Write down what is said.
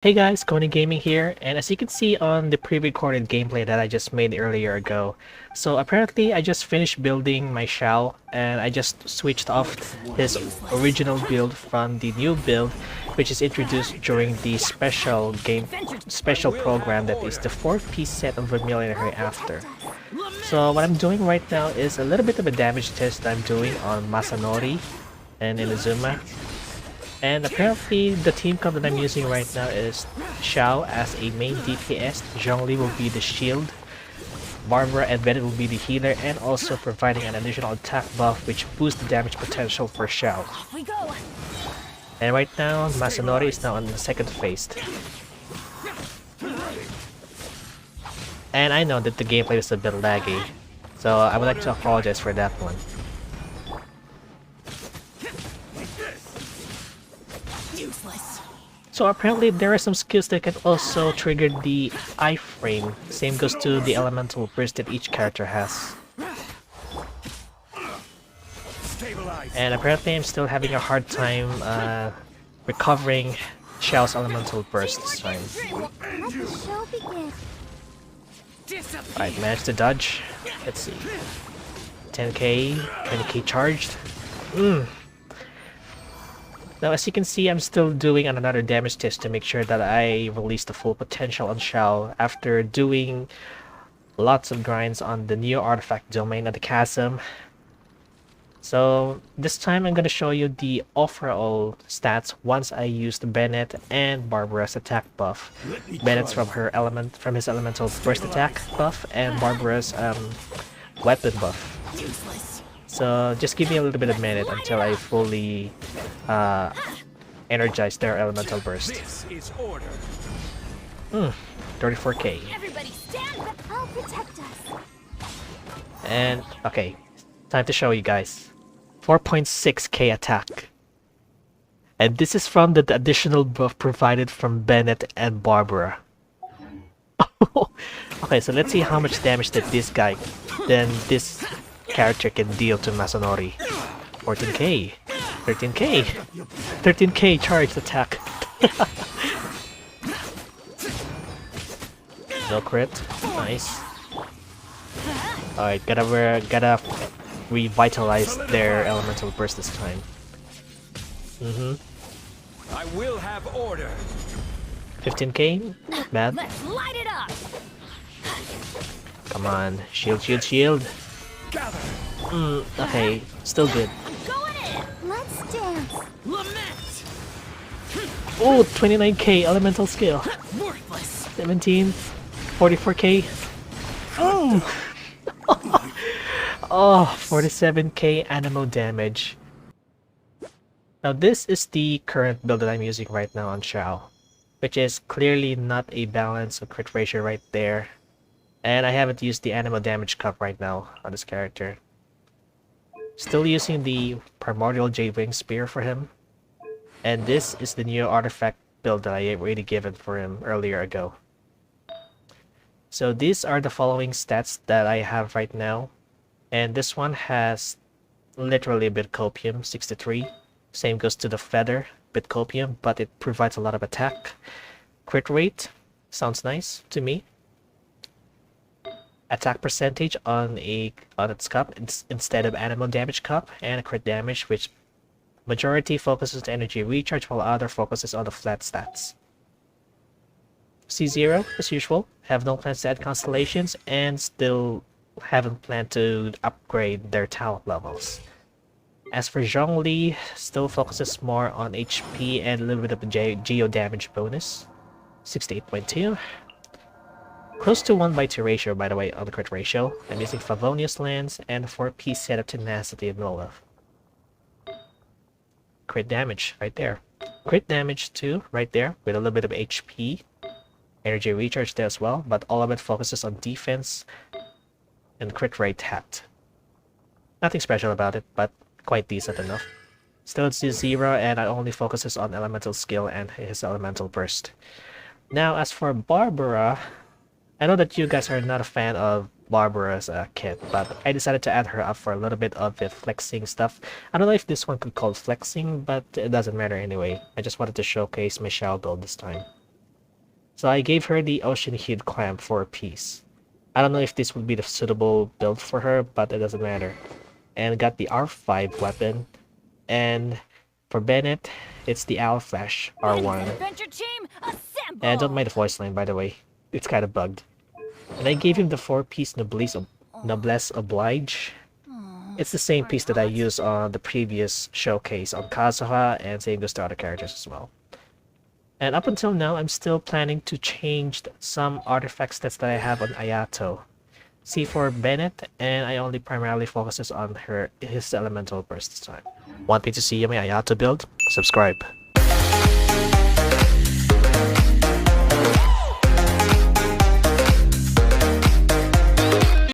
Hey guys, Koni Gaming here, and as you can see on the pre-recorded gameplay that I just made earlier ago, so apparently I just finished building my Xiao, and I just switched off his original build from the new build, which is introduced during the special program that is the 4-piece set of Vermilion Hereafter. So what I'm doing right now is a little bit of a damage test that I'm doing on Masanori and Inazuma. And apparently the team comp that I'm using right now is Xiao as a main DPS, Zhongli will be the shield, Barbara and Bennett will be the healer, and also providing an additional attack buff which boosts the damage potential for Xiao. And right now, Masanori is now on the second phase. And I know that the gameplay is a bit laggy, so I would like to apologize for that one. So apparently there are some skills that can also trigger the iframe. Same goes to the elemental burst that each character has. And apparently I'm still having a hard time recovering Xiao's elemental burst this time. Alright, managed to dodge. Let's see. 10k, 20k charged. Now, as you can see, I'm still doing another damage test to make sure that I release the full potential on Xiao after doing lots of grinds on the new artifact domain of the chasm. So this time I'm going to show you the overall stats once I used Bennett and Barbara's attack buff. Bennett's from his elemental burst attack buff, and Barbara's weapon buff. So just give me a little bit of a minute until I fully energize their elemental burst. 34k. And okay, time to show you guys. 4.6k attack. And this is from the additional buff provided from Bennett and Barbara. Okay, so let's see how much damage that this this character can deal to Masanori. 14k, 13k, 13k charged attack. No crit, nice. Alright, gotta revitalize their elemental burst this time. I will have order. 15k, bad. Come on, shield, shield, shield. Okay, still good. Let's dance. Oh, 29k elemental skill. 17, 44k. Oh, 47k animal damage. Now this is the current build that I'm using right now on Xiao, which is clearly not a balance or crit ratio right there. And I haven't used the animal damage cup right now on this character. Still using the primordial J-Wing spear for him. And this is the new artifact build that I already given for him earlier ago. So these are the following stats that I have right now. And this one has literally a bit copium, 63. Same goes to the feather, bit copium, but it provides a lot of attack. Crit rate, sounds nice to me. Attack percentage on its cup instead of animal damage cup, and a crit damage, which majority focuses on energy recharge while other focuses on the flat stats. C0 as usual, have no plans to add constellations, and still haven't planned to upgrade their talent levels. As for Zhongli, still focuses more on HP and a little bit of a geo damage bonus. 68.2. Close to 1/2 ratio, by the way, on the crit ratio. I'm using Favonius Lance and 4-piece set of Tenacity of Nola. Crit damage, right there. Crit damage too, right there, with a little bit of HP. Energy recharge there as well, but all of it focuses on defense and crit rate hat. Nothing special about it, but quite decent enough. Still it's 0, and it only focuses on elemental skill and his elemental burst. Now, as for Barbara, I know that you guys are not a fan of Barbara's kit, but I decided to add her up for a little bit of the flexing stuff. I don't know if this one could call flexing, but it doesn't matter anyway. I just wanted to showcase my Xiao build this time. So I gave her the Ocean Hued Clamp for a piece. I don't know if this would be the suitable build for her, but it doesn't matter. And got the R5 weapon. And for Bennett, it's the Owl Flash R1. Adventure team, assemble! And I don't mind the voice line, by the way. It's kind of bugged. And I gave him the 4-piece Noblesse Oblige. It's the same piece that I used on the previous showcase on Kazuha, and same goes to other characters as well. And up until now, I'm still planning to change some artifact stats that I have on Ayato. See for Bennett, and I only primarily focuses on his elemental burst this time. Want me to see my Ayato build? Subscribe.